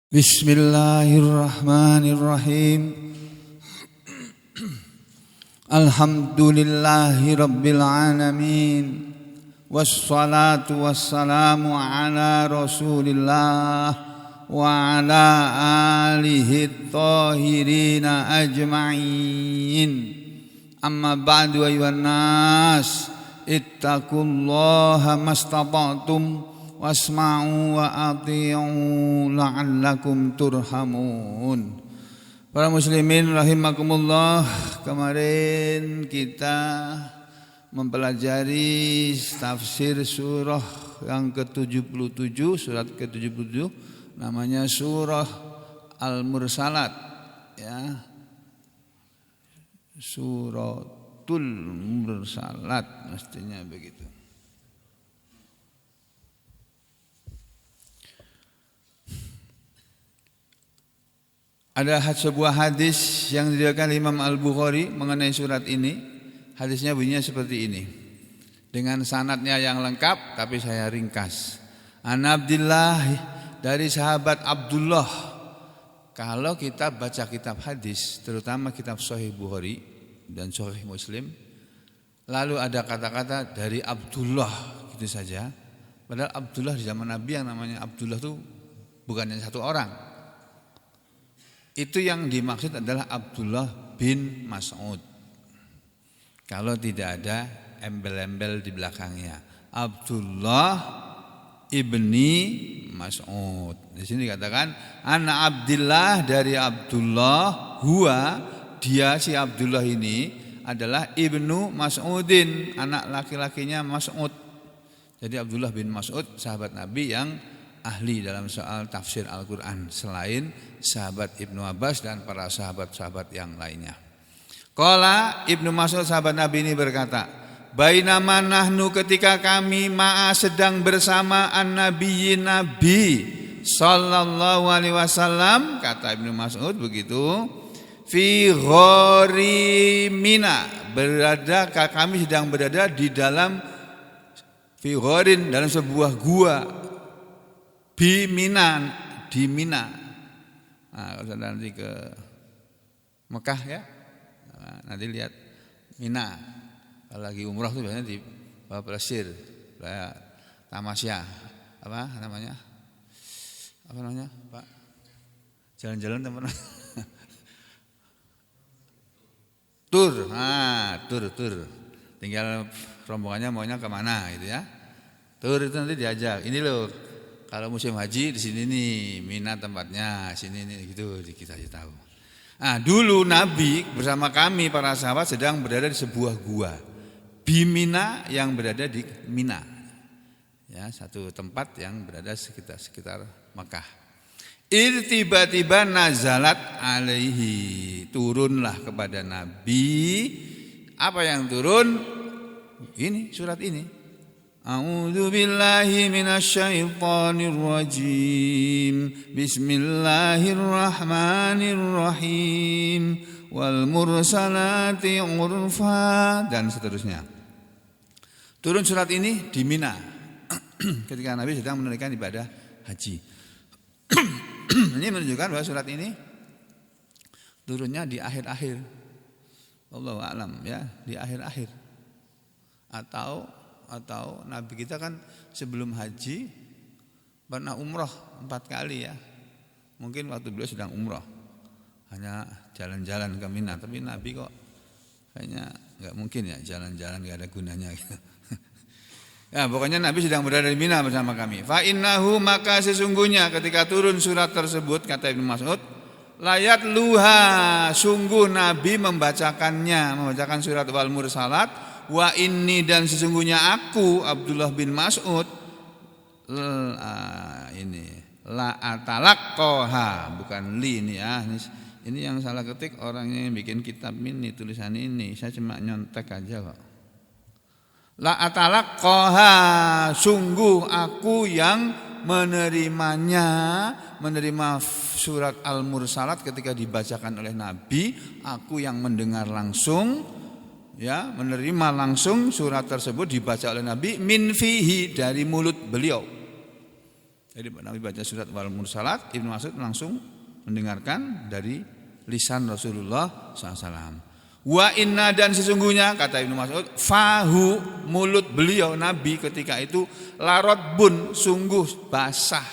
Bismillahirrahmanirrahim. Alhamdulillahi rabbil alamin. Wassalatu wassalamu ala rasulillah wa ala alihi thahirina ajma'in. Amma ba'du ayuhan nas, ittaqullaha mastata'tum wasma'u wa ati'u la'allakum turhamun. Para muslimin rahimakumullah, kemarin kita mempelajari tafsir surah yang ke-77, surat ke-77, namanya surah Al-Mursalat, ya. Suratul Mursalat mestinya begitu. Ada sebuah hadis yang diriwayatkan Imam Al-Bukhari mengenai surat ini. Hadisnya bunyinya seperti ini, dengan sanadnya yang lengkap, tapi saya ringkas. An Abdillah, dari sahabat Abdullah. Kalau kita baca kitab hadis, terutama kitab Sahih Bukhari dan Sahih Muslim, lalu ada kata-kata dari Abdullah gitu saja. Padahal Abdullah di zaman Nabi yang namanya Abdullah itu bukan hanya satu orang. Itu yang dimaksud adalah Abdullah bin Mas'ud. Kalau tidak ada embel-embel di belakangnya, Abdullah ibni Mas'ud. Di sini dikatakan ana Abdillah, dari Abdullah, huwa, dia si Abdullah ini adalah ibnu Mas'udin, anak laki-lakinya Mas'ud. Jadi Abdullah bin Mas'ud sahabat Nabi yang ahli dalam soal tafsir Al-Quran, selain sahabat Ibnu Abbas dan para sahabat-sahabat yang lainnya. Qala, Ibnu Mas'ud sahabat Nabi ini berkata, bainama nahnu, ketika kami sedang bersama an-nabiyyin, Nabi sallallahu alaihi wasallam, kata Ibnu Mas'ud begitu, fi ghori Mina, kami sedang berada di dalam fi ghorin, dalam sebuah gua, di Mina. Nah, kalau nanti ke Mekah ya, nanti lihat Mina. Kalau lagi umrah tuh biasanya di bawah Plesir, Tamasya, apa namanya, Pak? Jalan-jalan teman. Tur. Tinggal rombongannya maunya kemana gitu ya. Tur itu nanti diajak. Ini loh, kalau musim haji di sini nih, Mina tempatnya, sini nih gitu, kita tahu. Nah, dulu Nabi bersama kami para sahabat sedang berada di sebuah gua di Mina yang berada di Mina. Ya, satu tempat yang berada sekitar Mekah. Tiba-tiba nazalat alaihi, turunlah kepada Nabi. Apa yang turun? Ini surat ini. A'udzu billahi minasyaitonir rajim. Bismillahirrahmanirrahim. Wal mursalati urfa, dan seterusnya. Turun surat ini di Mina ketika Nabi sedang menunaikan ibadah haji. Ini menunjukkan bahwa surat ini turunnya di akhir-akhir. Wallahu a'lam ya, di akhir-akhir. Atau Nabi kita kan sebelum haji pernah umroh 4 kali ya. Mungkin waktu beliau sedang umroh hanya jalan-jalan ke Mina, tapi Nabi kok kayaknya nggak mungkin ya jalan-jalan, nggak ada gunanya gitu. Ya, pokoknya Nabi sedang berada di Mina bersama kami. Fa innahu, maka sesungguhnya ketika turun surat tersebut, kata Ibnu Mas'ud, layat luha, sungguh Nabi membacakan surat Wal Mursalat. Wa inni, dan sesungguhnya aku Abdullah bin Mas'ud ini la atalaqoha, bukan li ini ya. Ini yang salah ketik orangnya yang bikin kitab ini, tulisan ini. Saya cuma nyontek aja kok. La atalaqoha, sungguh aku yang menerima surat Al-Mursalat ketika dibacakan oleh Nabi. Aku yang mendengar langsung, ya, menerima langsung surat tersebut dibaca oleh Nabi, min fihi, dari mulut beliau. Jadi Nabi baca surat wal mursalat, Ibnu Mas'ud langsung mendengarkan dari lisan Rasulullah SAW. Wa inna, dan sesungguhnya kata Ibnu Mas'ud, fahu, mulut beliau Nabi ketika itu larotbun, sungguh basah.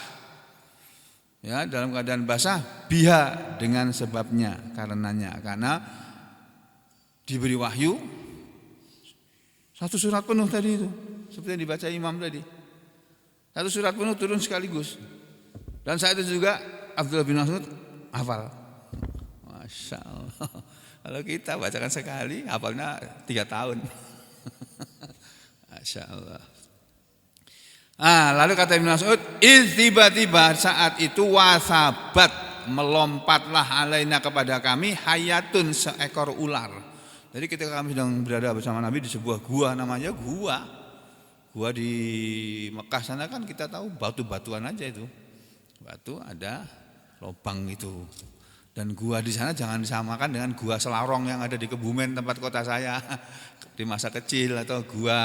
Ya, dalam keadaan basah, biha, dengan sebabnya, karenanya, karena diberi wahyu satu surat penuh tadi itu, seperti yang dibaca imam tadi. Satu surat penuh turun sekaligus. Dan saat itu juga Abdullah bin Mas'ud hafal. Masya Allah. Kalau kita bacakan sekali, hafalnya 3 tahun. Masya Allah. Lalu kata Ibnu Mas'ud, tiba-tiba saat itu wasabat, melompatlah alaina kepada kami hayatun, seekor ular. Jadi ketika kami sedang berada bersama Nabi di sebuah gua, namanya gua di Mekah sana kan kita tahu batu-batuan aja itu. Batu ada lubang itu. Dan gua di sana jangan disamakan dengan gua Selarong yang ada di Kebumen tempat kota saya di masa kecil, atau gua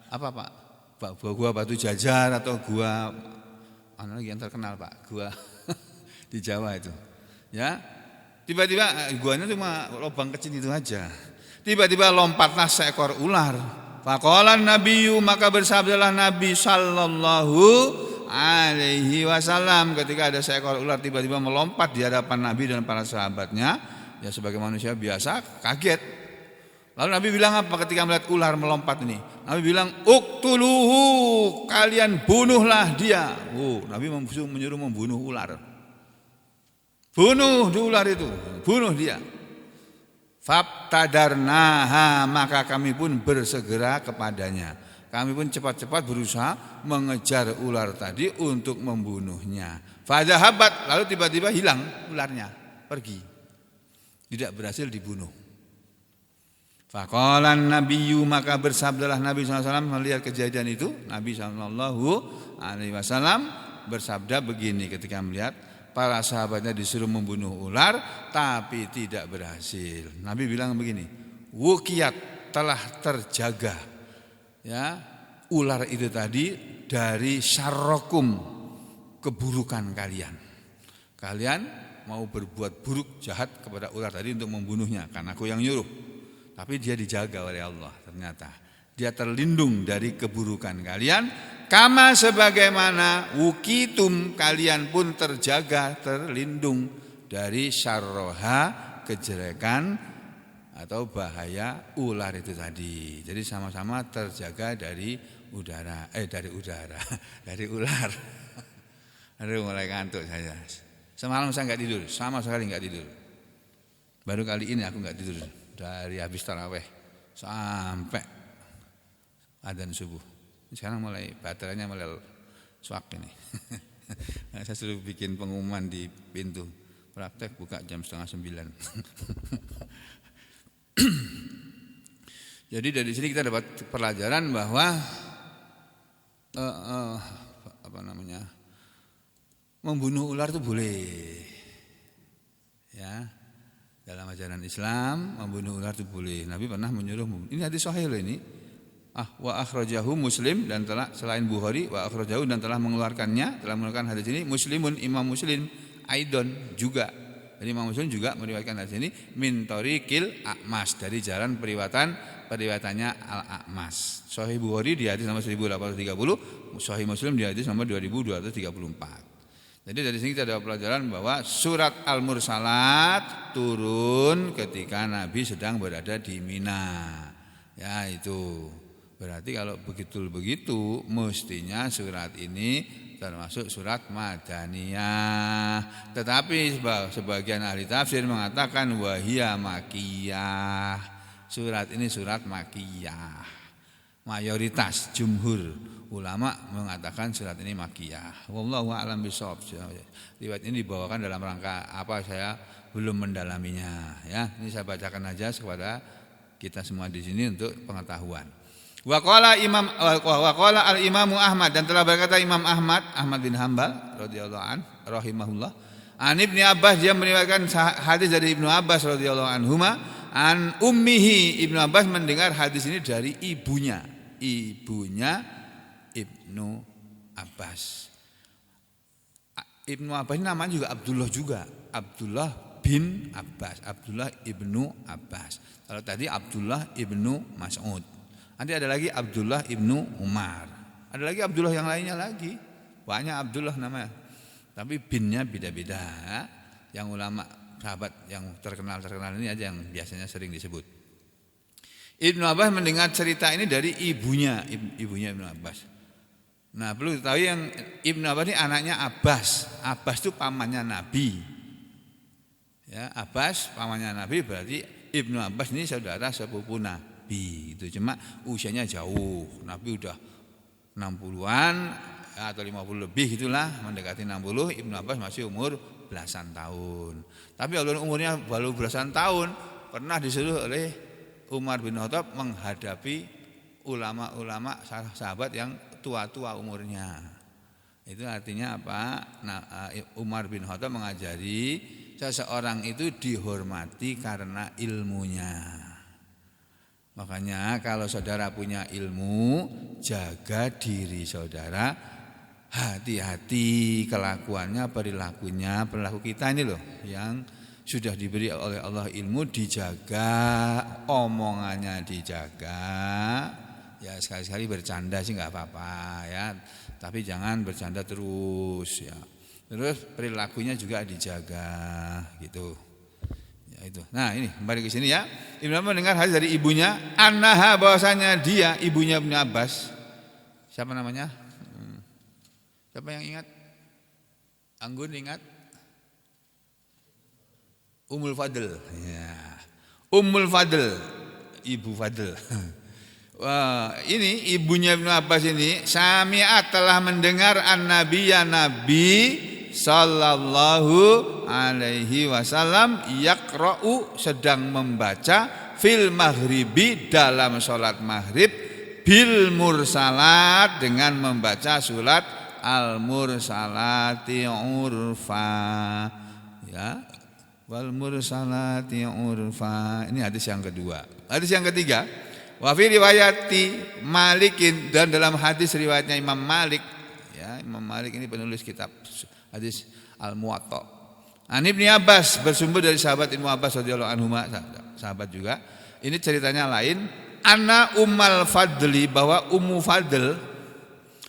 apa Pak? Gua Batu Jajar, atau gua mana lagi yang terkenal Pak? Gua di Jawa itu. Ya. Tiba-tiba guanya cuma lubang kecil itu aja. Tiba-tiba lompatlah seekor ular. Faqalan nabiyyu, maka bersabdalah Nabi sallallahu alaihi wasallam, ketika ada seekor ular tiba-tiba melompat di hadapan Nabi dan para sahabatnya, ya sebagai manusia biasa kaget. Lalu Nabi bilang apa ketika melihat ular melompat ini? Nabi bilang, uqtuluhu, kalian bunuhlah dia. Nabi menyuruh membunuh ular. Bunuh ular itu, bunuh dia. Fabtadarnaha, maka kami pun bersegera kepadanya. Kami pun cepat-cepat berusaha mengejar ular tadi untuk membunuhnya. Fadhahabat, lalu tiba-tiba hilang ularnya, pergi. Tidak berhasil dibunuh. Faqalan nabiyyu, maka bersabdalah Nabi SAW melihat kejadian itu. Nabi SAW bersabda begini ketika melihat para sahabatnya disuruh membunuh ular tapi tidak berhasil. Nabi bilang begini, wukiyat, telah terjaga ya ular itu tadi dari syarrokum, keburukan kalian. Kalian mau berbuat buruk, jahat kepada ular tadi untuk membunuhnya, karena aku yang nyuruh. Tapi dia dijaga oleh Allah, ternyata dia terlindung dari keburukan kalian. Kama, sebagaimana wukitum, kalian pun terjaga, terlindung dari syarroha, kejelekan atau bahaya ular itu tadi. Jadi sama-sama terjaga dari dari ular. Aduh, mulai ngantuk saya. Semalam saya nggak tidur, sama sekali nggak tidur. Baru kali ini aku nggak tidur dari habis taraweh sampai adzan subuh. Sekarang mulai baterainya mulai swak ini. Saya suruh bikin pengumuman di pintu, praktek buka jam 8:30. Jadi dari sini kita dapat pelajaran bahwa membunuh ular itu boleh. Ya. Dalam ajaran Islam membunuh ular itu boleh. Nabi pernah menyuruh membunuh. Ini hadis sahih loh ini. Wa akhrajahu Muslim, dan telah selain Bukhari, wa akhrajahu, dan telah mengeluarkan hadis ini Muslimun, Imam Muslim aidon juga. Jadi Imam Muslim juga meriwayatkan hadis ini min tariqil A'mas, dari jalan periwayatannya Al-A'mas. Sahih Bukhari di hadis nomor 1830, Sahih Muslim di hadis nomor 2234. Jadi dari sini kita ada pelajaran bahwa surat Al-Mursalat turun ketika Nabi sedang berada di Mina. Ya, itu. Berarti kalau begitu mestinya surat ini termasuk surat Madaniyah. Tetapi sebagian ahli tafsir mengatakan wahia makiyah. Surat ini surat makiyah. Mayoritas jumhur ulama mengatakan surat ini makiyah. Wallahu a'lam bishawab. Riwayat ini dibawakan dalam rangka apa, saya belum mendalaminya ya. Ini saya bacakan aja kepada kita semua di sini untuk pengetahuan. Wa qala al-Imam Ahmad, dan telah berkata Imam Ahmad bin Hanbal radhiyallahu an rahimahullah, an Ibnu Abbas, dia meriwayatkan hadis dari Ibnu Abbas radhiyallahu anhuma, an ummihi, Ibnu Abbas mendengar hadis ini dari ibunya Ibnu Abbas. Ibnu Abbas ini namanya juga Abdullah juga. Abdullah bin Abbas, Abdullah ibnu Abbas. Kalau tadi Abdullah ibnu Mas'ud. Nanti ada lagi Abdullah ibnu Umar. Ada lagi Abdullah yang lainnya lagi. Banyak Abdullah namanya. Tapi binnya beda-beda. Yang ulama sahabat yang terkenal ini aja yang biasanya sering disebut. Ibnu Abbas mendengar cerita ini dari ibunya Ibnu Abbas. Nah, perlu diketahui yang Ibnu Abbas ini anaknya Abbas. Abbas itu pamannya Nabi. Ya, Abbas pamannya Nabi berarti Ibnu Abbas ini saudara sepupu Nabi. Itu cuma usianya jauh. Nabi udah 60-an atau 50 lebih gitulah, mendekati 60. Ibnu Abbas masih umur belasan tahun. Tapi kalau umurnya baru belasan tahun, pernah disuruh oleh Umar bin Khattab menghadapi ulama-ulama sahabat yang tua-tua umurnya. Itu artinya apa? Nah, Umar bin Khattab mengajari seseorang itu dihormati karena ilmunya. Makanya kalau saudara punya ilmu, jaga diri saudara, hati-hati kelakuannya, perilakunya, perilaku kita ini loh yang sudah diberi oleh Allah ilmu dijaga, omongannya dijaga. Ya sekali-sekali bercanda sih nggak apa-apa ya, tapi jangan bercanda terus ya. Terus perilakunya juga dijaga gitu. Ya itu. Nah ini kembali ke sini ya. Ibnu Abbas mendengar hadis dari ibunya, annaha bahwasanya dia ibunya Ibnu Abbas. Siapa namanya? Siapa yang ingat? Anggun ingat? Ummul Fadl. Ya. Ummul Fadl, Ibu Fadl. Wah, ini ibunya Ibnu Abbas ini sami'at telah mendengar an-nabiyya Nabi sallallahu alaihi wasallam yaqra'u sedang membaca fil maghribi dalam salat maghrib bil mursalat dengan membaca surat al-mursalati urfa ya, wal mursalati urfa. Ini hadis yang kedua. Hadis yang ketiga, wa fi riwayati Malikin, dan dalam hadis riwayatnya Imam Malik ya, Imam Malik ini penulis kitab hadis Al-Muwatta. An Ibnu Abbas, bersumber dari sahabat Ibnu Abbas radhiyallahu anhu, sahabat juga. Ini ceritanya lain. Anna Ummal Fadli, bahwa Ummu Fadl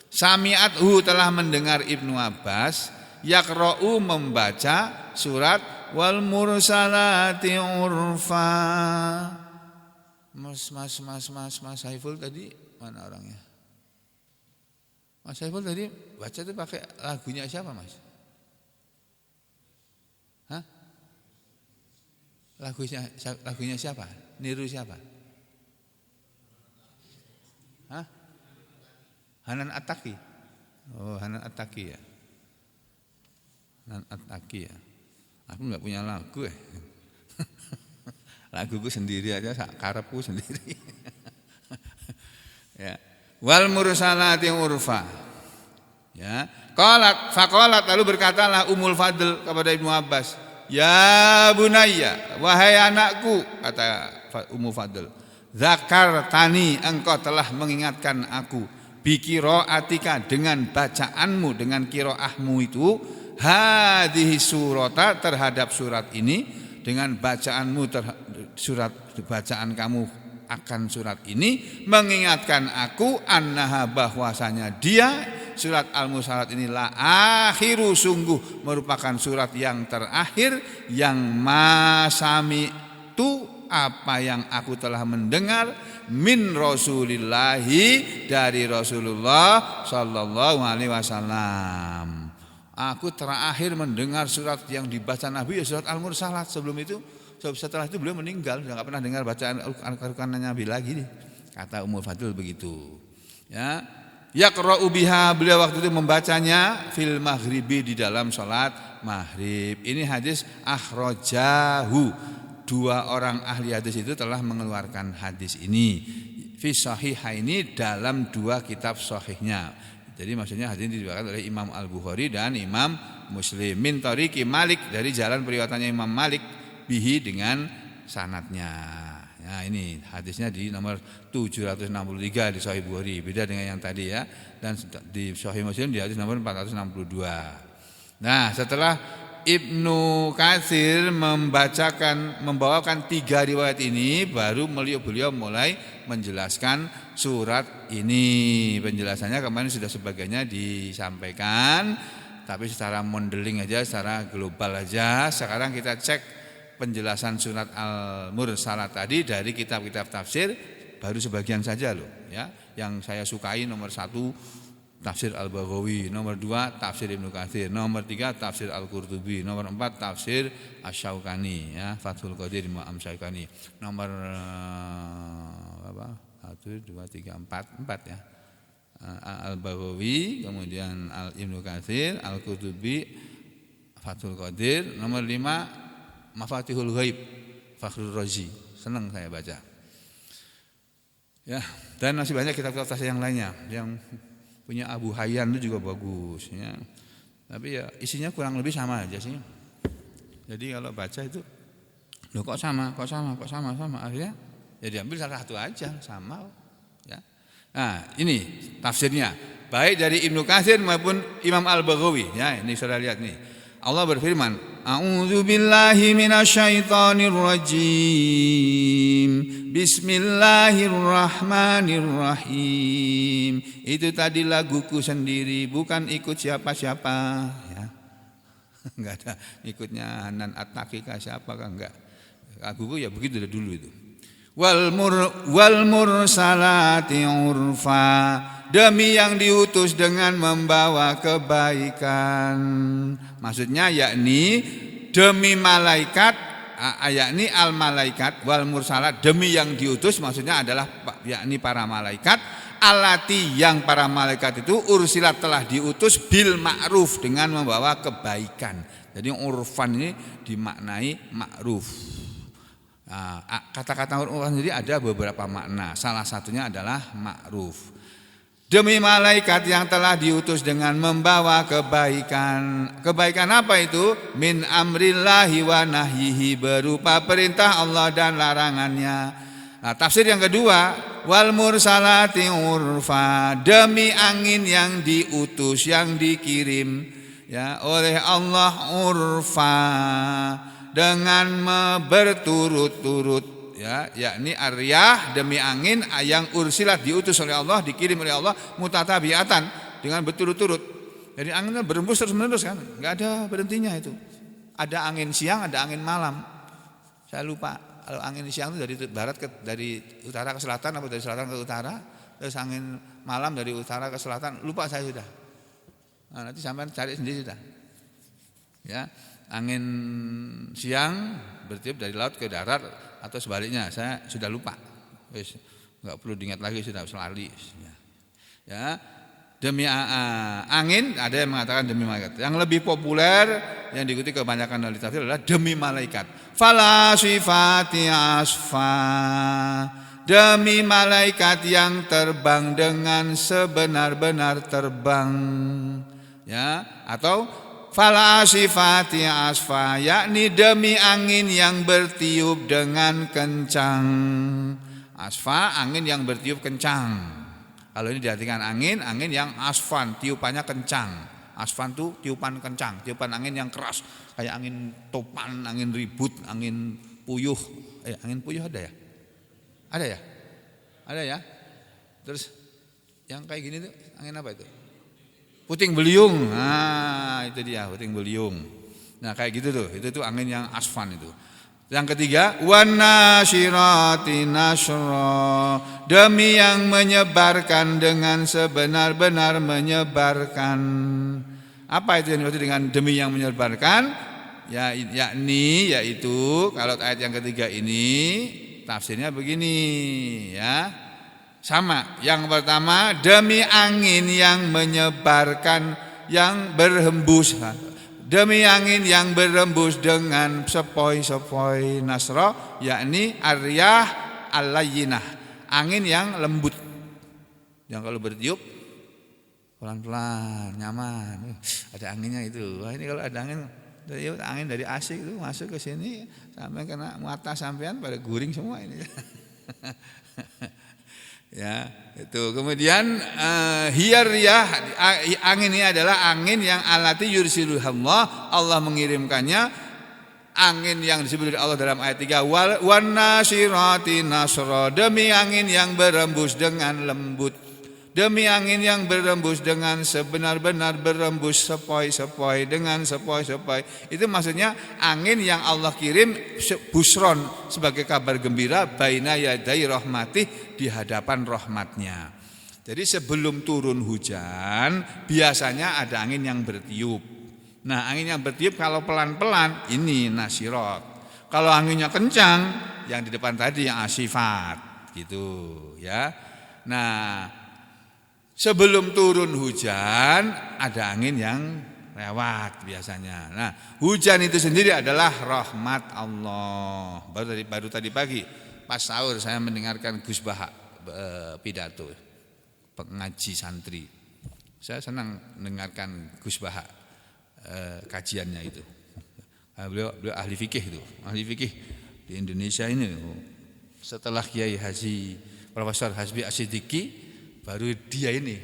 sami'athu telah mendengar Ibnu Abbas yaqra'u membaca surat wal mursalati urfa. Mas Saiful tadi mana orangnya? Mas Saiful tadi baca itu pakai lagunya siapa, Mas? Hah? Lagunya siapa? Niru siapa? Hah? Hanan At-Taqi. Oh, Hanan At-Taqi ya. Hanan At-Taqi ya. Aku enggak punya lagu ya. Laguku sendiri aja, karepku sendiri. Ya. Wal mursalati urfa. Ya. Faqalat lalu berkatalah Ummul Fadl kepada Ibnu Abbas, "Ya bunayya, wahai anakku," kata Ummu Fadl, "zakartani, engkau telah mengingatkan aku, biqiraatika dengan bacaanmu, dengan qiraahmu itu, hadhihi surata terhadap surat ini, dengan bacaanmu surat bacaan kamu akan surat ini mengingatkan aku annaha bahwasanya dia surat Al-Mursalat inilah akhiru sungguh merupakan surat yang terakhir yang masami tu apa yang aku telah mendengar min Rasulillahi dari Rasulullah sallallahu alaihi wasallam. Aku terakhir mendengar surat yang dibaca Nabi ya surat Al-Mursalat. Sebelum itu, setelah itu beliau meninggal, sudah enggak pernah dengar bacaan Al-Qur'an Nabi lagi nih. Kata Ummul Fadl begitu. Ya. Yaqra'u biha, beliau waktu itu membacanya fil maghribi di dalam salat maghrib. Ini hadis akhrajahu. Dua orang ahli hadis itu telah mengeluarkan hadis ini fi sahihaini dalam dua kitab sahihnya. Jadi maksudnya hadis ini diriwayatkan oleh Imam Al-Bukhari dan Imam Muslim min tariqi Malik, dari jalan periwayatannya Imam Malik bihi dengan sanadnya. Nah ini hadisnya di nomor 763 di Sahih Bukhari, beda dengan yang tadi ya. Dan di Sahih Muslim di hadis nomor 462. Nah, setelah Ibnu Katsir membawakan 3 riwayat ini, baru beliau mulai menjelaskan surat ini. Penjelasannya kemarin sudah sebagainya disampaikan, tapi secara modeling aja, secara global aja. Sekarang kita cek penjelasan surat Al-Mursalat tadi dari kitab-kitab tafsir, baru sebagian saja loh ya. Yang saya sukai nomor 1 Tafsir Al-Baghawi, nomor 2 Tafsir Ibnu Katsir, nomor 3 Tafsir Al-Qurtubi, nomor 4 Tafsir Asy-Syaukani ya, Fathul Qadir Imam Syaukani. Nomor 1 2 3 4 ya. Al-Baghawi, kemudian Ibnu Katsir, Al-Qurtubi, Fathul Qadir, nomor 5 Mafatihul Ghaib, Fakhrur Razi. Senang saya baca. Ya, dan masih banyak kitab-kitab tafsir yang lainnya yang punya Abu Hayyan itu juga bagus ya. Tapi ya isinya kurang lebih sama aja sih. Jadi kalau baca itu loh kok sama. Akhirnya ya diambil salah satu aja sama ya. Nah, ini tafsirnya baik dari Ibnu Katsir maupun Imam Al-Baghawi ya. Ini Saudara lihat nih. Allah berfirman, A'udzubillahi minasyaitonir rajim. Bismillahirrahmanirrahim. Itu tadi laguku sendiri, bukan ikut siapa-siapa ya. Enggak ada ikutnya Hanan At-Taqiqah siapakah, enggak. Laguku ya begitu dulu itu. Wal mursalati urfa, demi yang diutus dengan membawa kebaikan. Maksudnya yakni demi malaikat, yakni al malaikat wal mursalat, demi yang diutus maksudnya adalah yakni para malaikat, alati yang para malaikat itu ursilat telah diutus bil ma'ruf dengan membawa kebaikan. Jadi urfan ini dimaknai ma'ruf. Nah, kata-kata urfan sendiri ada beberapa makna. Salah satunya adalah ma'ruf. Demi malaikat yang telah diutus dengan membawa kebaikan. Kebaikan apa itu? Min amrillahi wa nahyihi, berupa perintah Allah dan larangannya. Nah, tafsir yang kedua, wal mursalati urfa, demi angin yang diutus, yang dikirim ya oleh Allah urfa, dengan berturut-turut ya, yakni ar-riyah, demi angin yang ursilat diutus oleh Allah, dikirim oleh Allah mutatabiatan, dengan berturut-turut. Jadi anginnya berembus terus-menerus kan, enggak ada berhentinya itu. Ada angin siang, ada angin malam. Saya lupa kalau angin siang itu dari utara ke selatan atau dari selatan ke utara, terus angin malam dari utara ke selatan, lupa saya sudah. Nah, nanti sampean cari sendiri sudah. Ya, angin siang bertiup dari laut ke darat atau sebaliknya, saya sudah lupa. Wis enggak perlu diingat lagi, sudah selali. Ya. Demi angin, ada yang mengatakan demi malaikat. Yang lebih populer yang diikuti kebanyakan ahli tafsir adalah demi malaikat. Fala sifati asfa, demi malaikat yang terbang dengan sebenar-benar terbang. Ya, atau fala sifati asfa, yakni demi angin yang bertiup dengan kencang. Asfa, angin yang bertiup kencang. Kalau ini diartikan angin yang asfan, tiupannya kencang. Asfan itu tiupan kencang, tiupan angin yang keras, kayak angin topan, angin ribut, angin puyuh. Angin puyuh ada ya? Ada ya? Ada ya? Terus yang kayak gini tuh angin apa itu? Puting beliung. Nah, itu dia puting beliung. Nah, kayak gitu tuh. Itu tuh angin yang asfan itu. Yang ketiga, wan nasyirati nasyra, demi yang menyebarkan dengan sebenar-benar menyebarkan. Apa itu yang dimaksud dengan demi yang menyebarkan? Ya, yaitu kalau ayat yang ketiga ini tafsirnya begini ya. Sama, yang pertama demi angin yang menyebarkan, yang berhembus. Demi angin yang berembus dengan sepoi-sepoi nasra, yakni ar-riyah al-layyinah, angin yang lembut, yang kalau bertiup pelan-pelan, nyaman. Ada anginnya itu. Wah, ini kalau ada angin dari AC itu masuk ke sini sampai kena mata sampean pada guring semua ini. Ya, itu. Kemudian hiyar riyah, angin ini adalah angin yang alati yursiluhallah, Allah mengirimkannya. Angin yang disebut oleh Allah dalam ayat 3, wan nasirati nasra, demi angin yang berembus dengan lembut, demi angin yang berembus dengan sebenar-benar berembus, sepoi-sepoi, dengan sepoi-sepoi. Itu maksudnya angin yang Allah kirim busron, sebagai kabar gembira, baina yaday rahmatih, di hadapan rahmatnya. Jadi sebelum turun hujan biasanya ada angin yang bertiup. Nah, angin yang bertiup kalau pelan-pelan ini nasirat. Kalau anginnya kencang, yang di depan tadi yang asifat, gitu ya. Nah, sebelum turun hujan ada angin yang lewat biasanya. Nah, hujan itu sendiri adalah rahmat Allah. Baru tadi pagi pas sahur saya mendengarkan Gus Baha pidato pengaji santri. Saya senang mendengarkan Gus Baha kajiannya itu. Beliau ahli fikih itu, ahli fikih di Indonesia ini. Setelah Kiai Haji Profesor Hasbi Asyidiki, baru dia ini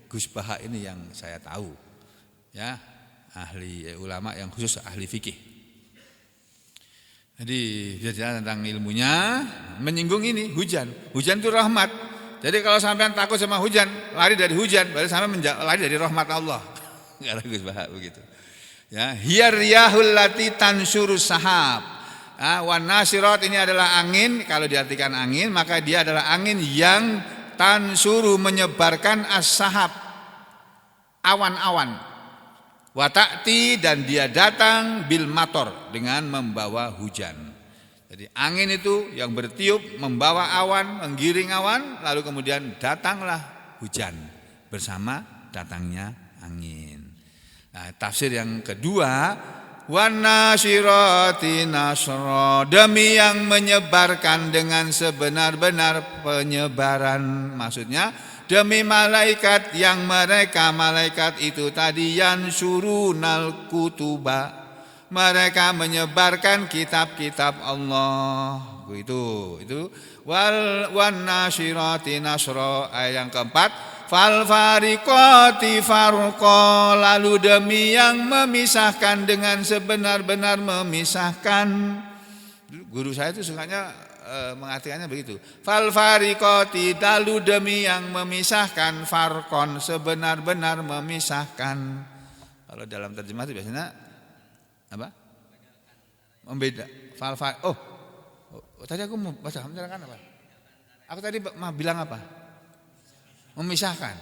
Gus Baha ini yang saya tahu, ya, ahli ulama yang khusus ahli fikih. Jadi bicara tentang ilmunya, menyinggung ini hujan. Hujan itu rahmat. Jadi kalau sampean takut sama hujan, lari dari hujan, berarti sampean lari dari rahmat Allah. Kata Gus Baha begitu. Ya, hiyar riyahul lati tansurus sahab. Wan nasirat ini adalah angin, kalau diartikan angin maka dia adalah angin yang tansuru, menyebarkan as-sahab, awan-awan. Wa ta'ti, dan dia datang bil mator, dengan membawa hujan. Jadi angin itu yang bertiup membawa awan, menggiring awan, lalu kemudian datanglah hujan bersama datangnya angin. Nah, tafsir yang kedua, wan nasirati nasra, demi yang menyebarkan dengan sebenar-benar penyebaran. Maksudnya demi malaikat yang mereka malaikat itu tadi yansurunal kutuba, mereka menyebarkan kitab-kitab Allah. Itu wan nasirati nasra. Ayat yang keempat, fal fariqati farqa, lalu demi yang memisahkan dengan sebenar-benar memisahkan. Guru saya itu sukanya mengartikannya begitu. Fal fariqati, lalu demi yang memisahkan, farqon, sebenar-benar memisahkan. Kalau dalam terjemah itu biasanya apa? Membeda. Tadi aku mau baca menjelaskan apa? Aku tadi bilang apa? Memisahkan,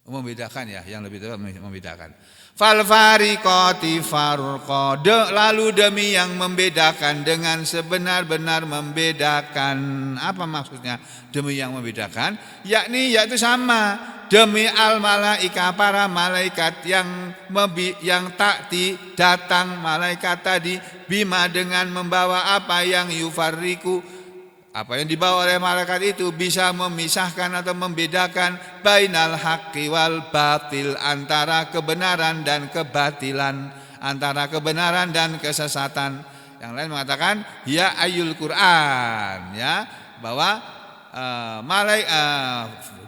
membedakan, ya, yang lebih tepat membedakan. Fal fariqati farqa, lalu demi yang membedakan dengan sebenar-benar membedakan. Apa maksudnya demi yang membedakan? Yaitu sama, demi al malaika, para malaikat yang takti, datang malaikat tadi, bima, dengan membawa apa yang yufarriku, apa yang dibawa oleh malaikat itu bisa memisahkan atau membedakan bainal haqqi wal batil, antara kebenaran dan kebatilan, antara kebenaran dan kesesatan. Yang lain mengatakan ya ayul Quran, ya, bahwa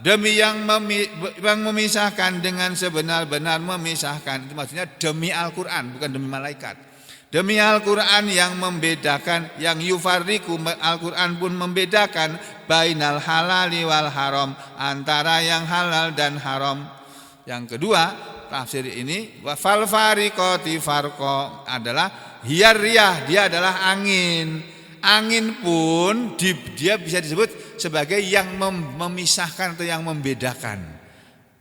demi yang memisahkan dengan sebenar-benar memisahkan, itu maksudnya demi Al-Quran, bukan demi malaikat. Demi Al-Quran yang membedakan, yang yufarriku, Al-Quran pun membedakan bainal halali wal haram, antara yang halal dan haram. Yang kedua, tafsir ini wa fal fariqati farqa adalah hiyar riyah, dia adalah angin. Angin pun dia bisa disebut sebagai yang memisahkan atau yang membedakan.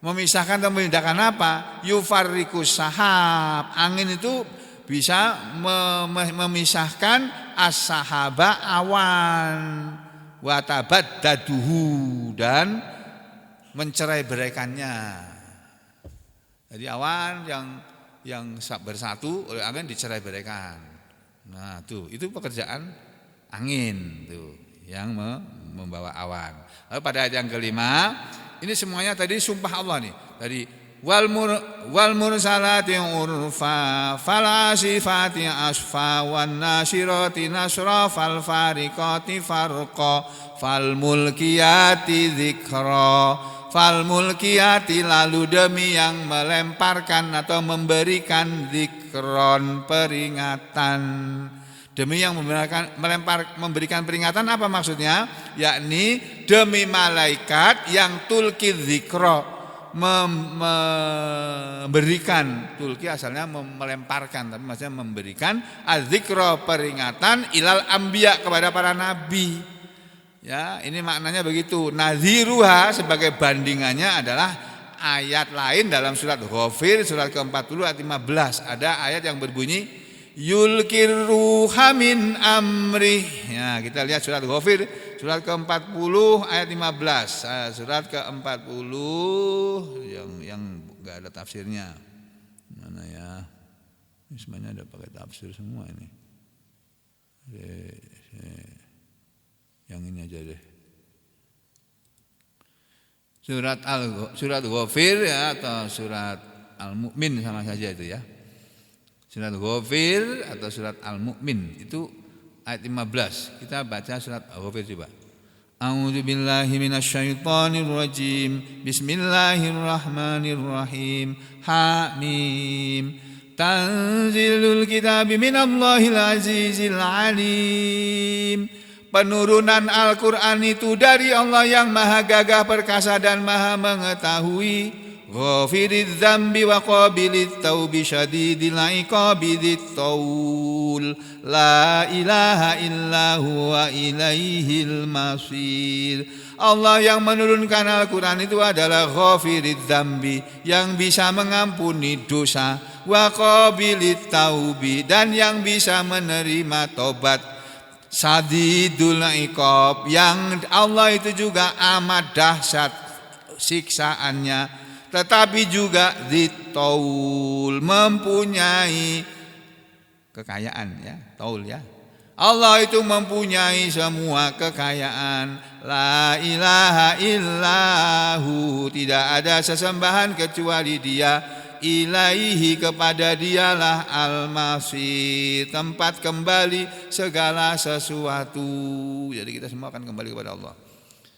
Memisahkan atau membedakan apa? Yufarriku sahab. Angin itu bisa memisahkan as-sahaba, awan, wa tabaddaduhu, dan mencerai-beraikannya. Jadi awan yang bersatu oleh angin dicerai-beraikan. Nah, itu pekerjaan angin tuh yang membawa awan. Lalu pada ayat yang kelima, ini semuanya tadi sumpah Allah nih. Dari wal mursalati urfa fal asifati asfa wan nasyirati nasra fal fariqati farqa fal mulkiyati dzikra fal mulkiyati lalu demi yang melemparkan atau memberikan dzikron peringatan. Demi yang memberikan peringatan apa maksudnya? Yakni demi malaikat yang tulki dzikra memberikan, tulki asalnya melemparkan, tapi maksudnya memberikan adzikra peringatan ilal anbiya kepada para nabi. Ya, ini maknanya begitu. Nadhiruha sebagai bandingannya adalah ayat lain dalam surat Ghafir surat ke-40 ayat 15. Ada ayat yang berbunyi yulkir ruha min amri. Ya, kita lihat surat Ghafir surat ke-40 ayat 15. Surat ke-40 yang enggak ada tafsirnya. Mana ya? Ini semuanya ada pakai tafsir semua ini. Yang ini aja deh. Surat Ghafir ya, atau surat Al-Mu'min sama saja itu ya. Surat Ghafir atau surat Al-Mu'min itu ayat 15. Kita baca surat Al-Ghafir coba. A'udzu billahi minasyaitonir rajim. Bismillahirrahmanirrahim. Hamim. Tanzilul kitabi minallahil azizil alim. Penurunan Al-Qur'an itu dari Allah yang Maha Gagah Perkasa dan Maha Mengetahui. Ghafiriz dzambi wa qabilit taubi syadidil iqabi dzit taul la ilaha illa huwa ilaihil masir. Allah yang menurunkan Al-Qur'an itu adalah ghafiriz dzambi, yang bisa mengampuni dosa, wa qabilit taubi, dan yang bisa menerima tobat, syadidul iqab, yang Allah itu juga amat dahsyat siksaannya, tetapi juga dzitaul, mempunyai kekayaan ya, taul ya. Allah itu mempunyai semua kekayaan. La ilaha illahu, tidak ada sesembahan kecuali Dia. Ilaihi, kepada Dialah al-masir, tempat kembali segala sesuatu. Jadi kita semua akan kembali kepada Allah.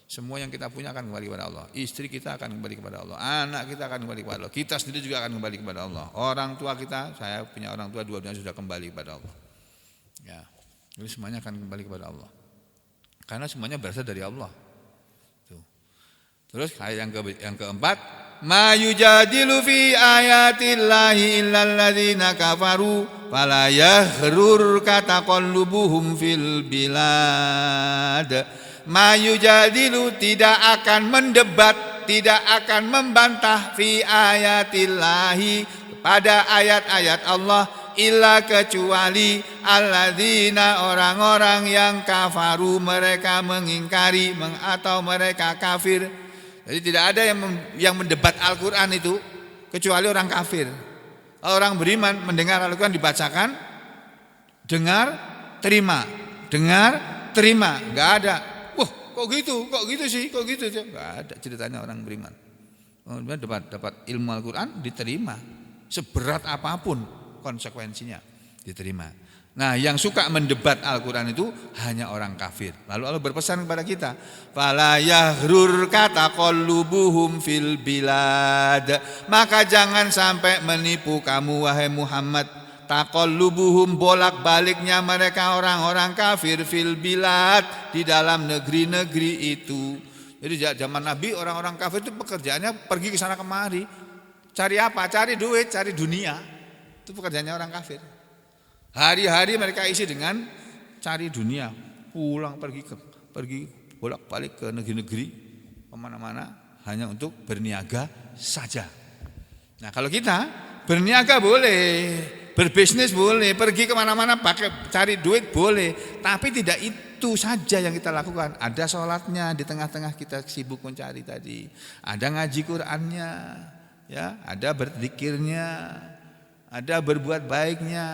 Semua yang kita punya akan kembali kepada Allah. Istri kita akan kembali kepada Allah. Anak kita akan kembali kepada Allah. Kita sendiri juga akan kembali kepada Allah. Orang tua kita, saya punya orang tua, dua-duanya sudah kembali kepada Allah. Ya, jadi semuanya akan kembali kepada Allah. Karena semuanya berasal dari Allah. Tuh. Terus ayat yang keempat, ma yujadilu fi ayatillahi illal ladzina kafaru fala yaghrurka taqallubuhum fil bilad. Mayu jadilu, tidak akan mendebat, tidak akan membantah fi ayatillahi, pada ayat-ayat Allah, illa kecuali alladzina, orang-orang yang kafaru, mereka mengingkari atau mereka kafir. Jadi tidak ada yang mendebat Al-Qur'an itu kecuali orang kafir. Orang beriman mendengar Al-Qur'an dibacakan, dengar, terima, dengar, terima, enggak ada. Kok gitu sih, enggak ada ceritanya orang beriman. Dapat ilmu Al-Qur'an diterima, seberat apapun konsekuensinya diterima. Nah, yang suka mendebat Al-Qur'an itu hanya orang kafir. Lalu Allah berpesan kepada kita, fala yaghrurka taqallubuhum fil bilad, maka jangan sampai menipu kamu wahai Muhammad, taqallubuhum, bolak-baliknya mereka orang-orang kafir, fil bilad, di dalam negeri-negeri itu. Jadi zaman Nabi orang-orang kafir itu pekerjaannya pergi ke sana kemari. Cari apa? Cari duit, cari dunia. Itu pekerjaannya orang kafir. Hari-hari mereka isi dengan cari dunia. Pulang pergi bolak-balik ke negeri-negeri, kemana-mana hanya untuk berniaga saja. Nah, kalau kita berniaga boleh, berbisnis boleh, pergi kemana-mana pakai cari duit boleh, tapi tidak itu saja yang kita lakukan. Ada sholatnya di tengah-tengah kita sibuk mencari tadi, ada ngaji Qur'annya, ya, ada berzikirnya, ada berbuat baiknya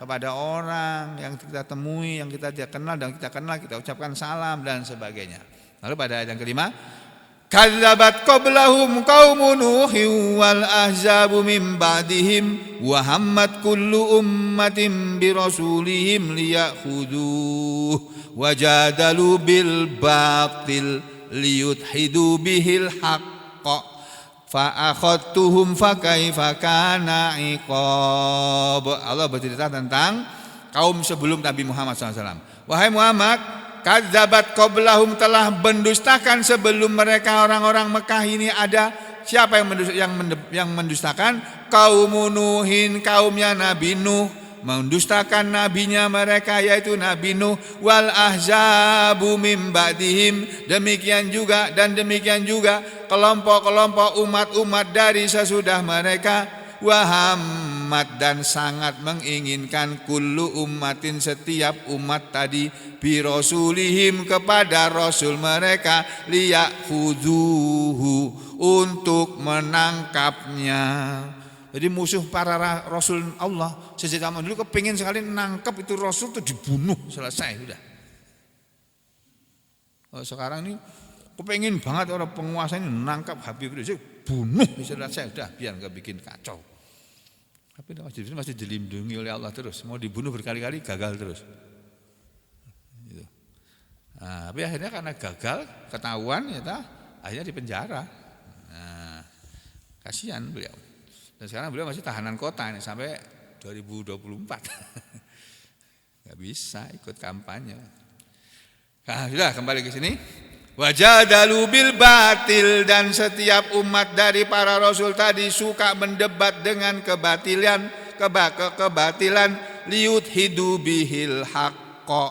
kepada orang yang kita temui, yang kita tidak kenal dan kita kenal, kita ucapkan salam dan sebagainya. Lalu pada ayat yang kelima, Kadzabat qablahum qaumun Nuhin wal ahzabu min ba'dihim wa hammat kullu ummatin bi rasulihim liya'khudhuhu wa jadalu bil batil liyudhidu bihil haqqa fa akhadtuhum fa kaifa kana iqab. Allah bercerita tentang kaum sebelum Nabi Muhammad SAW. Wahai Muhammad, kadzabat qablahum telah mendustakan sebelum mereka orang-orang Mekah ini ada. Siapa yang mendustakan? Kaum Nuhin, kaumnya Nabi Nuh, mendustakan nabinya mereka yaitu Nabi Nuh. Wal ahzabu mim ba'dihim, demikian juga kelompok-kelompok umat-umat dari sesudah mereka. Wahammat, dan sangat menginginkan kullu ummatin, setiap umat tadi, bi rasulihim, kepada rasul mereka, liya'khudhuhu, untuk menangkapnya. Jadi musuh para rasul Allah sejak zaman dulu kepingin sekali nangkap itu rasul, itu dibunuh, selesai sudah. Sekarang ini kepingin banget orang penguasa ini nangkap Habib Rizik, bunuh, selesai sudah, biar nggak bikin kacau. Tapi masih dilindungi oleh Allah terus. Mau dibunuh berkali-kali gagal terus. Gitu. Nah, tapi akhirnya karena gagal, ketahuan, ya, akhirnya dipenjara. Nah, kasihan beliau. Dan sekarang beliau masih tahanan kota ini sampai 2024. Gak bisa ikut kampanye. Nah, sudah kembali ke sini. Wajadalu bil batil, dan setiap umat dari para rasul tadi suka mendebat dengan kebatilan, liyudhidu bihil haqqa.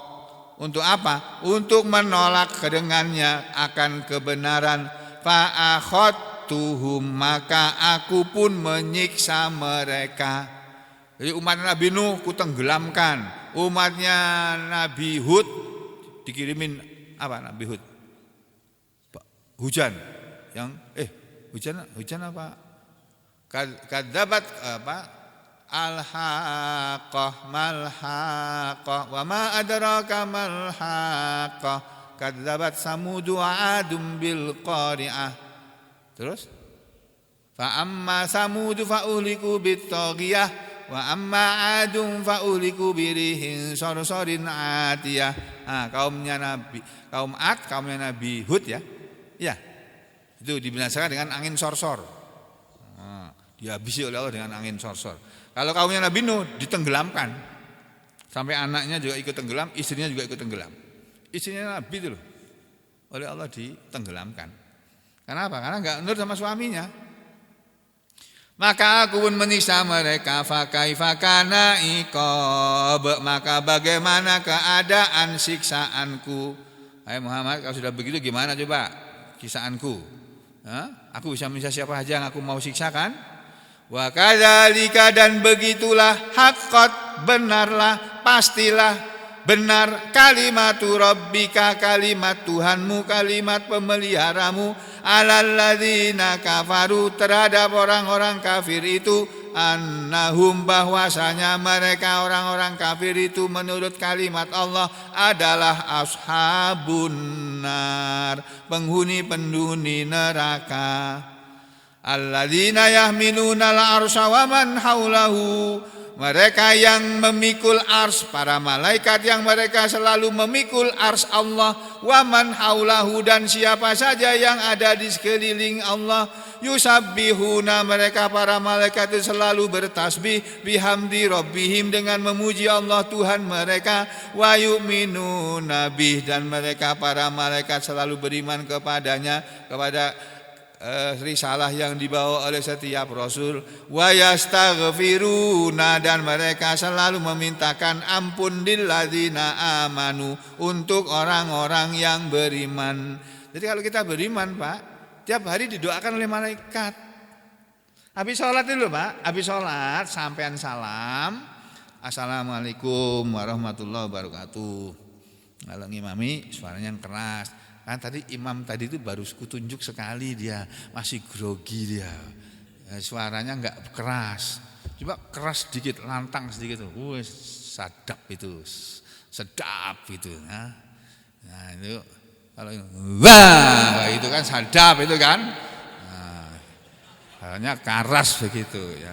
Untuk apa? Untuk menolak dengannya akan kebenaran. Fa akhadtuhum, maka aku pun menyiksa mereka. Jadi umat Nabi Nuh kutenggelamkan, umatnya Nabi Hud dikirimin apa? Nabi Hud hujan yang hujan apa? Kadzabat apa? Al-haqqah mal-haqqah wa ma adraka mal-haqqah kadzabat samudu adum bil qari'ah. Terus fa amma samudu fa uliku bit taghiyah wa amma adum fa uliku birihin sarsarin atiyah. Kaum Ad, kaumnya Nabi Hud ya. Ya, itu dibinasakan dengan angin sorsor. Dihabisi oleh Allah dengan angin sorsor. Kalau kaumnya Nabi Nuh ditenggelamkan, sampai anaknya juga ikut tenggelam, istrinya juga ikut tenggelam. Istrinya Nabi itu loh, oleh Allah ditenggelamkan. Kenapa? Karena enggak nurut sama suaminya. Maka aku pun menyiksa mereka, fa kaifa kana iqab, maka bagaimana keadaan siksaanku. Hai Muhammad, kalau sudah begitu gimana coba siksaanku? Aku bisa menyiksa siapa saja yang aku mau siksakan. Wa kadzalika, dan begitulah, haqqat, benarlah, pastilah benar, kalimatu rabbika, kalimat Tuhanmu, kalimat pemeliharamu, alal ladzina kafaru, terhadap orang-orang kafir itu, annahum, bahwasanya mereka orang-orang kafir itu menurut kalimat Allah adalah ashabun nar, penghuni neraka. Alladzina yahmiluna al-arsya wa man haulahu, mereka yang memikul ars, para malaikat yang mereka selalu memikul ars Allah, wa man haulahu, dan siapa saja yang ada di sekeliling Allah, yusabbihuna, mereka para malaikat itu selalu bertasbih, bihamdi rabbihim, dengan memuji Allah Tuhan mereka, wa yu'minuna bih, dan mereka para malaikat selalu beriman kepadanya, kepada risalah yang dibawa oleh setiap rasul, wa yastaghfiruna, dan mereka selalu memintakan ampun lilladzina amanu, untuk orang-orang yang beriman. Jadi kalau kita beriman, Pak, tiap hari didoakan oleh malaikat. Habis sholat dulu, Pak, habis sholat sampean salam, assalamualaikum warahmatullahi wabarakatuh. Kalau ngimami suaranya yang keras. Kan tadi imam tadi itu baru kutunjuk sekali, dia masih grogi, dia suaranya enggak keras, coba keras sedikit, lantang sedikit, sadap itu, sedap itu. Nah itu Kalau wah itu kan sadap itu kan. Nah, hanya karas begitu ya.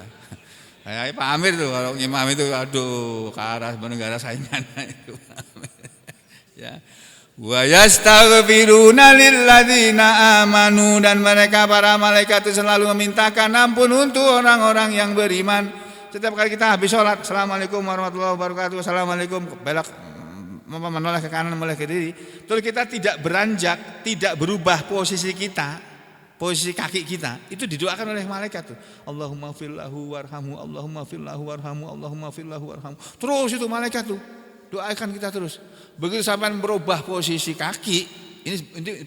Kayak Pak Amir tuh kalau imam itu aduh karas negara saingan itu. Ya. Wa yastaghfiruna lilladzina amanu, dan mereka para malaikat itu selalu memintakan ampun untuk orang-orang yang beriman. Setiap kali kita habis sholat, assalamualaikum warahmatullahi wabarakatuh, assalamualaikum, belok menoleh ke kanan, menoleh ke kiri. Terus kita tidak beranjak, tidak berubah posisi kita, posisi kaki kita, itu didoakan oleh malaikat tuh. Allahumma fillahu warhamhu, Allahumma fillahu warhamhu, Allahumma fillahu warhamhu. Terus itu malaikat tuh doakan kita terus. Begitu sampai merubah posisi kaki, ini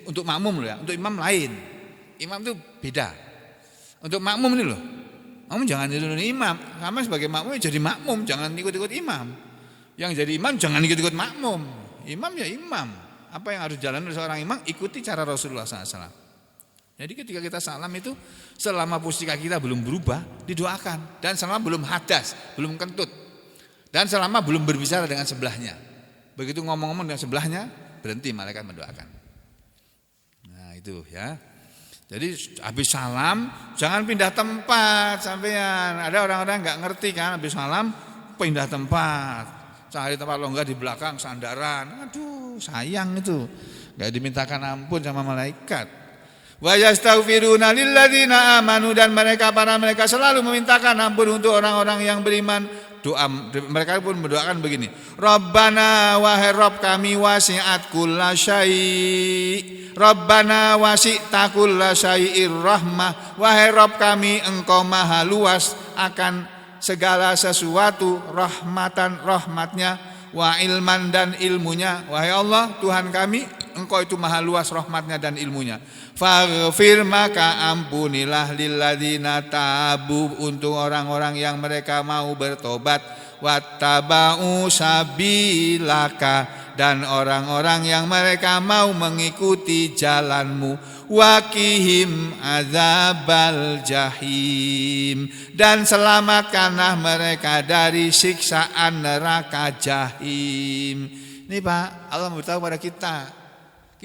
untuk makmum loh ya, untuk imam lain. Imam itu beda. Untuk makmum ini loh. Makmum jangan niru imam, sama sebagai makmum ya jadi makmum, jangan ikut-ikut imam. Yang jadi imam jangan ikut-ikut makmum. Imam ya imam. Apa yang harus jalan oleh seorang imam, ikuti cara Rasulullah SAW. Jadi ketika kita salam itu selama posisi kaki kita belum berubah, didoakan, dan selama belum hadas, belum kentut, dan selama belum berbicara dengan sebelahnya. Begitu ngomong-ngomong dengan sebelahnya, berhenti malaikat mendoakan. Nah itu ya. Jadi habis salam jangan pindah tempat sampean. Ada orang-orang nggak ngerti kan, habis salam pindah tempat, cari tempat longgar di belakang sandaran. Aduh sayang itu, nggak dimintakan ampun sama malaikat. Wa yastaghfiruna lilladzina amanu, dan para mereka selalu memintakan ampun untuk orang-orang yang beriman. Doa mereka pun mendoakan begini, Rabbana wahai Rabb kami wasi'at kulla syai', Rabbana wasi'ta kulla syai'ir rahmah, wahai Rabb kami engkau maha luas akan segala sesuatu, rahmatan rahmatnya, wa ilman dan ilmunya. Wahai Allah Tuhan kami, engkau itu maha luas rahmatnya dan ilmunya. Faghfir maka ampunilah lilladzina tabu, untuk orang-orang yang mereka mau bertobat, wattaba'u sabilaka, dan orang-orang yang mereka mau mengikuti jalanmu, waqihim azabal jahim, dan selamatkanlah mereka dari siksaan neraka jahim. Ini Pak, Allah memberitahu pada kita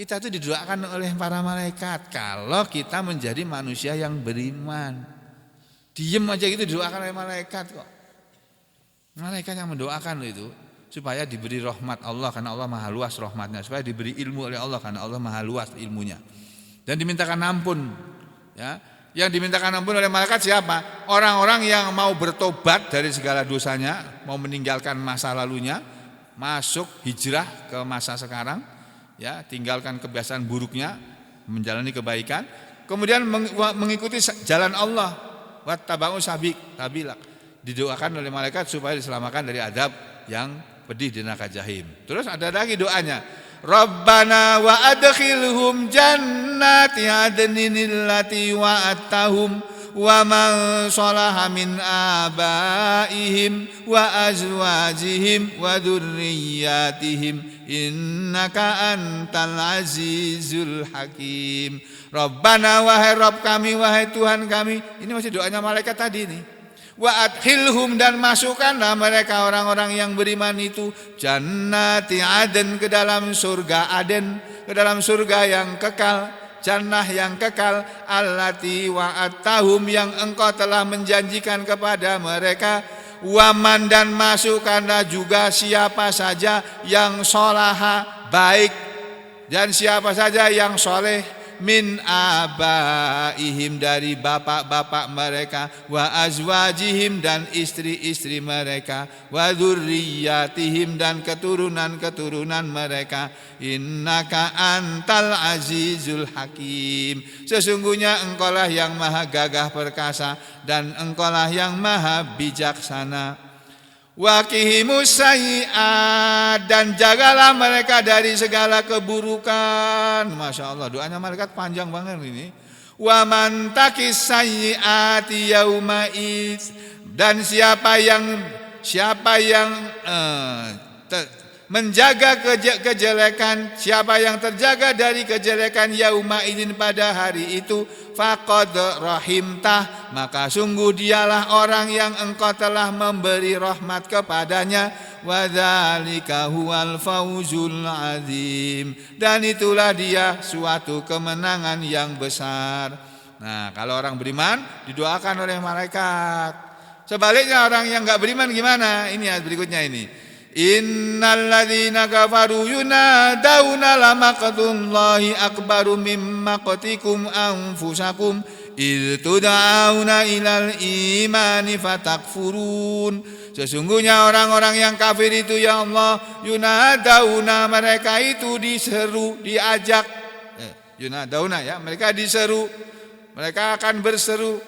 itu didoakan oleh para malaikat kalau kita menjadi manusia yang beriman. Diem aja gitu didoakan oleh malaikat kok. Malaikat yang mendoakan itu supaya diberi rahmat Allah karena Allah maha luas rahmatnya, supaya diberi ilmu oleh Allah karena Allah maha luas ilmunya, dan dimintakan ampun. Ya, yang dimintakan ampun oleh malaikat siapa? Orang-orang yang mau bertobat dari segala dosanya, mau meninggalkan masa lalunya, masuk hijrah ke masa sekarang. Ya, tinggalkan kebiasaan buruknya, menjalani kebaikan, kemudian mengikuti jalan Allah, wattaba'u sabilak, didoakan oleh malaikat supaya diselamatkan dari azab yang pedih di neraka jahim. Terus ada lagi doanya, Rabbana wa adkhilhum jannati adnin allati wa'adtahum wa man shalaha min abaihim wa azwajihim wa dzurriyyatihim innaka antal azizul hakim. Rabbana wahai Rabb kami, wahai Tuhan kami. Ini masih doanya malaikat tadi nih. Wa adkhilhum, dan masukkanlah mereka orang-orang yang beriman itu jannati aden, ke dalam surga Aden, ke dalam surga yang kekal, jannah yang kekal, allati wa'adtahum, yang engkau telah menjanjikan kepada mereka, waman, dan masukkanlah juga siapa saja yang sholaha baik, dan siapa saja yang soleh, min abaihim, dari bapak-bapak mereka, wa azwajihim, dan istri-istri mereka, wa dzurriyyatihim, dan keturunan-keturunan mereka, innaka antal azizul hakim, sesungguhnya engkaulah yang maha gagah perkasa dan engkaulah yang maha bijaksana. Waqihimus sayyi'at, dan jagalah mereka dari segala keburukan. Masya Allah, doanya malaikat panjang banget ini. Wa man taqis sayyi'ati yauma'id, dan siapa yang menjaga kejelekan. Siapa yang terjaga dari kejelekan yauma idzin pada hari itu, faqad rahimtah, maka sungguh dialah orang yang engkau telah memberi rahmat kepadanya. Wa dzalika huwal fauzul azim, dan itulah dia suatu kemenangan yang besar. Nah, kalau orang beriman didoakan oleh malaikat. Sebaliknya orang yang enggak beriman gimana? Ini ayat berikutnya ini. Innal ladzina kafaru yunadawna lamaqtullahi akbaru mimma qatikum anfusakum id tud'auna ilal imani fatakfurun. Sesungguhnya orang-orang yang kafir itu ya Allah, yunadawna, mereka itu diseru, diajak. Yunadawna ya, mereka diseru, mereka akan berseru.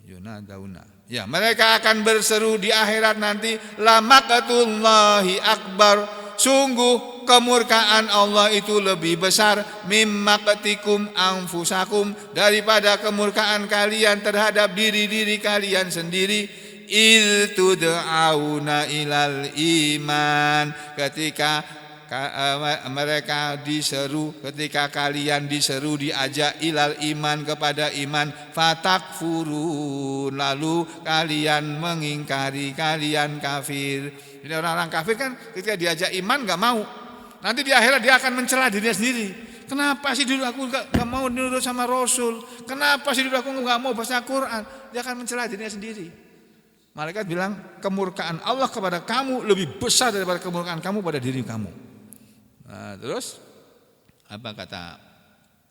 Yunadawna. Ya, mereka akan berseru di akhirat nanti, lamaqtullahi akbar, sungguh kemurkaan Allah itu lebih besar, mimmaqtikum anfusakum, daripada kemurkaan kalian terhadap diri-diri kalian sendiri. Il tud'auna ilal iman, ketika mereka diseru, ketika kalian diseru, diajak ilal iman, kepada iman, fatakfurun, lalu kalian mengingkari, kalian kafir. Jadi orang-orang kafir kan ketika diajak iman enggak mau. Nanti di akhirat dia akan mencela dirinya sendiri. Kenapa sih dulu aku enggak mau nurut sama Rasul? Kenapa sih dulu aku enggak mau baca Quran? Dia akan mencela dirinya sendiri. Malaikat bilang, kemurkaan Allah kepada kamu lebih besar daripada kemurkaan kamu pada diri kamu. Nah, terus apa kata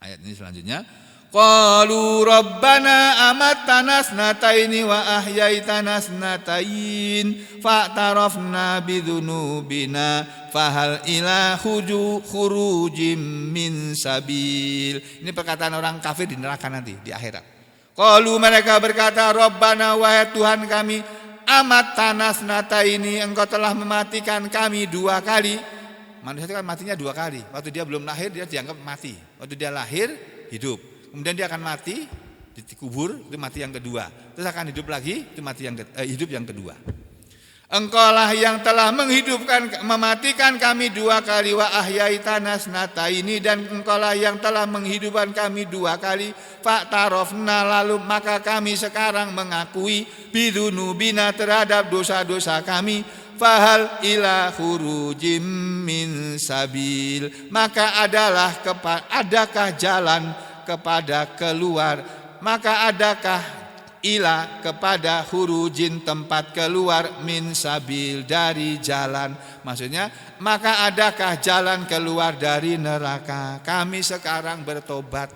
ayat ini selanjutnya? Qalu rabbana amattana snataini wa ahyaitana snatain fa'tarafna bidzunubina fahal ila khurujim min sabil. Ini perkataan orang kafir di neraka nanti di akhirat. Qalu, mereka berkata, rabbana, wahai Tuhan kami, amattana snataini, engkau telah mematikan kami 2 kali. Manusia itu kan matinya 2 kali. Waktu dia belum lahir dia dianggap mati. Waktu dia lahir hidup. Kemudian dia akan mati, dikubur, itu mati yang kedua. Terus akan hidup lagi, itu mati yang hidup yang kedua. Engkaulah yang telah mematikan kami 2 kali, wa ahyaitana snataini, dan engkaulah yang telah menghidupkan kami 2 kali. Fa'tarafna, lalu maka kami sekarang mengakui, bidzunubina, terhadap dosa-dosa kami. Fahal ila khurujim min sabil, maka adakah jalan kepada keluar, maka adakah ila kepada khurujin, tempat keluar, min sabil, dari jalan. Maksudnya, maka adakah jalan keluar dari neraka? Kami sekarang bertobat,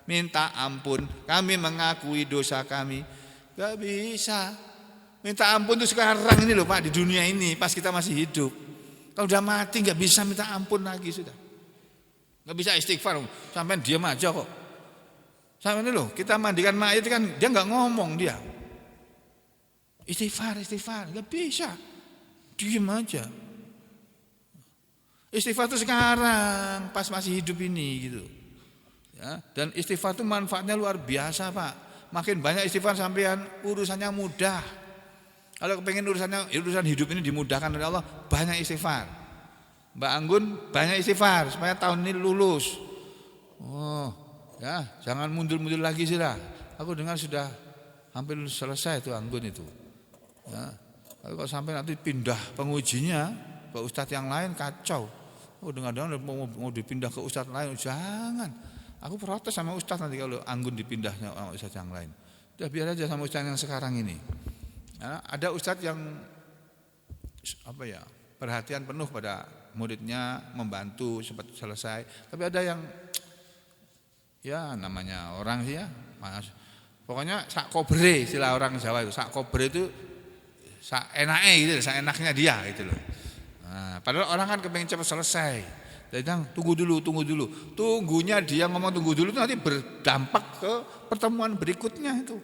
minta ampun, kami mengakui dosa kami. Gak bisa minta ampun itu sekarang ini loh Pak, di dunia ini pas kita masih hidup. Kalau udah mati gak bisa minta ampun lagi sudah. Gak bisa istighfar, sampai diam aja kok. Sampai ini loh, kita mandikan mayat kan dia gak ngomong dia. Istighfar, gak bisa. Diam aja. Istighfar itu sekarang pas masih hidup ini gitu. Ya, dan istighfar itu manfaatnya luar biasa Pak. Makin banyak istighfar sampean urusannya mudah. Kalau pengen urusan hidup ini dimudahkan oleh Allah, banyak istighfar. Mbak Anggun banyak istighfar supaya tahun ini lulus. Oh, ya, jangan mundur-mundur lagi sudah. Aku dengar sudah hampir selesai itu Anggun itu. Ya, kalau sampai nanti pindah pengujinya ke ustadz yang lain kacau. Oh, dengar-dengar mau dipindah ke ustadz lain, jangan. Aku protes sama ustadz nanti kalau Anggun dipindahnya sama ustadz yang lain. Udah biar aja sama ustadz yang sekarang ini. Nah, ada ustadz yang perhatian penuh pada muridnya, membantu cepat selesai. Tapi ada yang ya namanya orang sih ya, pokoknya sak kobre, istilah orang Jawa itu. Sak kobre itu sak enaknya gitu, sak enaknya dia gitu loh. Nah, padahal orang kan kepengen cepat selesai. Dia bilang tunggu dulu. Tunggunya dia ngomong tunggu dulu itu nanti berdampak ke pertemuan berikutnya itu.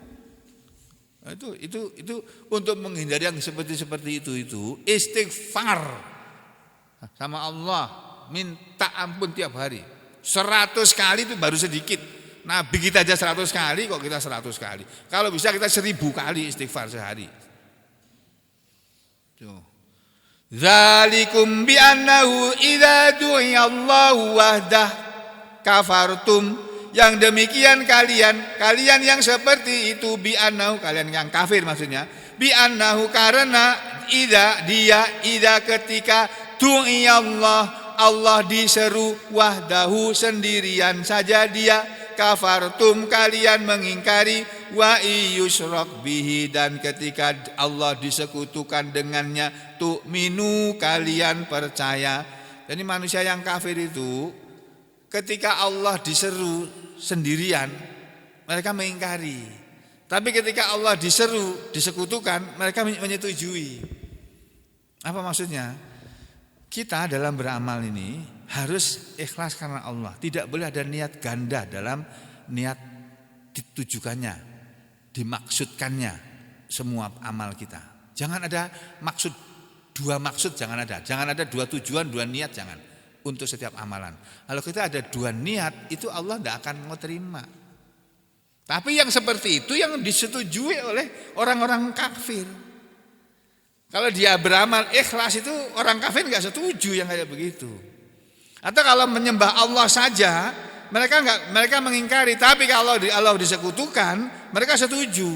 Itu untuk menghindari yang seperti itu istighfar sama Allah, minta ampun tiap hari 100 kali itu baru sedikit. Nabi kita aja 100 kali, kok kita 100 kali. Kalau bisa kita 1000 kali istighfar sehari. Tuh. Zalikum bi annahu idza du'iya Allahu wahdah kafartum. Yang demikian kalian yang seperti itu, bi annahu, kalian yang kafir maksudnya, bi annahu, karena idza ketika du'iya Allah diseru, wahdahu, sendirian saja dia, kafartum, kalian mengingkari, wa iyyusyrak bihi, dan ketika Allah disekutukan dengannya, tu'minu, kalian percaya. Jadi manusia yang kafir itu ketika Allah diseru sendirian, mereka mengingkari. Tapi ketika Allah diseru, disekutukan, mereka menyetujui. Apa maksudnya? Kita dalam beramal ini harus ikhlas karena Allah. Tidak boleh ada niat ganda dalam niat ditujukannya, dimaksudkannya semua amal kita. Jangan ada dua maksud, jangan ada dua tujuan, dua niat, jangan. Untuk setiap amalan. Kalau kita ada dua niat, itu Allah tidak akan mau terima. Tapi yang seperti itu yang disetujui oleh orang-orang kafir. Kalau dia beramal ikhlas, itu orang kafir nggak setuju yang kayak begitu. Atau kalau menyembah Allah saja, mereka mengingkari. Tapi kalau Allah disekutukan, mereka setuju.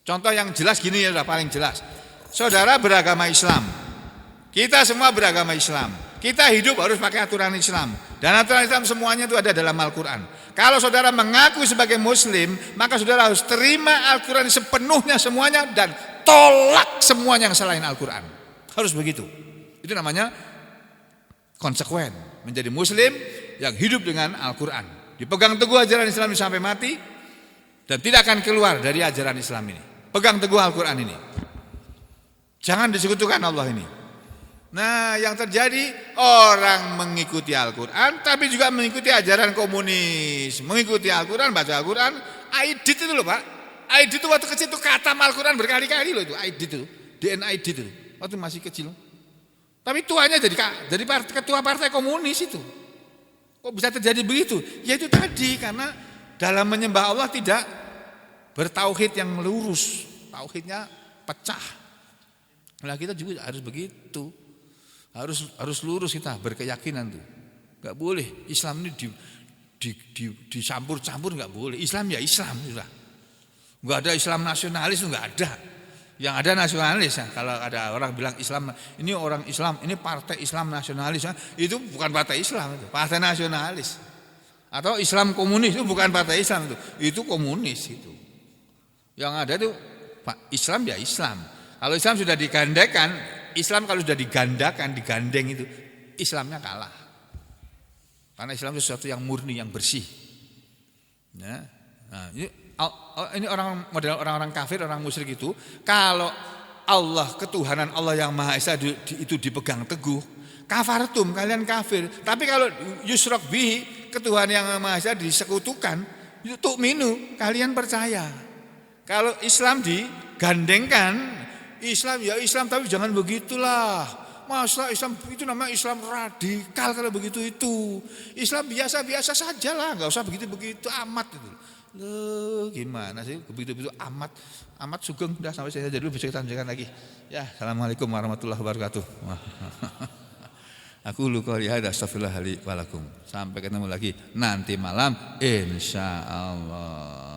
Contoh yang jelas gini ya, sudah paling jelas. Saudara beragama Islam, kita semua beragama Islam. Kita hidup harus pakai aturan Islam. Dan aturan Islam semuanya itu ada dalam Al-Quran. Kalau saudara mengaku sebagai Muslim, maka saudara harus terima Al-Quran sepenuhnya semuanya, dan tolak semuanya yang selain Al-Quran. Harus begitu. Itu namanya konsekuen. Menjadi Muslim yang hidup dengan Al-Quran. Dipegang teguh ajaran Islam sampai mati, dan tidak akan keluar dari ajaran Islam ini. Pegang teguh Al-Quran ini. Jangan disekutukan Allah ini. Nah, yang terjadi orang mengikuti Al-Quran, tapi juga mengikuti ajaran komunis, mengikuti Al-Quran, baca Al-Quran, aidit itu loh Pak. Aidit itu waktu kecil itu kata Al-Quran berkali-kali loh itu, aidit itu, DNAid itu, waktu masih kecil. Tapi tuanya jadi ketua partai komunis itu. Kok bisa terjadi begitu? Ya itu tadi, karena dalam menyembah Allah tidak bertauhid yang lurus, tauhidnya pecah. Nah kita juga harus begitu. Harus lurus kita berkeyakinan tuh. Enggak boleh Islam ini dicampur-campur, enggak boleh. Islam ya Islam sudah. Enggak ada Islam nasionalis, enggak ada. Yang ada nasionalis ya. Kalau ada orang bilang Islam, ini orang Islam, ini partai Islam nasionalis ya. Itu bukan partai Islam itu, partai nasionalis. Atau Islam komunis itu bukan partai Islam itu komunis itu. Yang ada itu Pak Islam ya Islam. Kalau Islam sudah digandakan, Islam kalau sudah digandakan, digandeng itu, Islamnya kalah. Karena Islam itu sesuatu yang murni, yang bersih. Ya. Nah, ini orang-orang kafir, orang musyrik itu, kalau Allah, ketuhanan Allah yang Maha Esa itu dipegang teguh, kafartum, kalian kafir. Tapi kalau yusrak bihi, ketuhanan yang Maha Esa disekutukan, tu'minu, kalian percaya. Kalau Islam digandengkan, Islam ya Islam, tapi jangan begitulah. Masa Islam itu namanya Islam radikal kalau begitu itu. Islam biasa-biasa saja lah, enggak usah begitu-begitu amat itu. Loh, gimana sih begitu-begitu amat sugeng. Udah sampai saya dulu, bisa kita lanjutkan lagi. Ya, assalamualaikum warahmatullahi wabarakatuh. Aku luka lihat astagfirullah li walakum. Sampai ketemu lagi nanti malam insyaallah.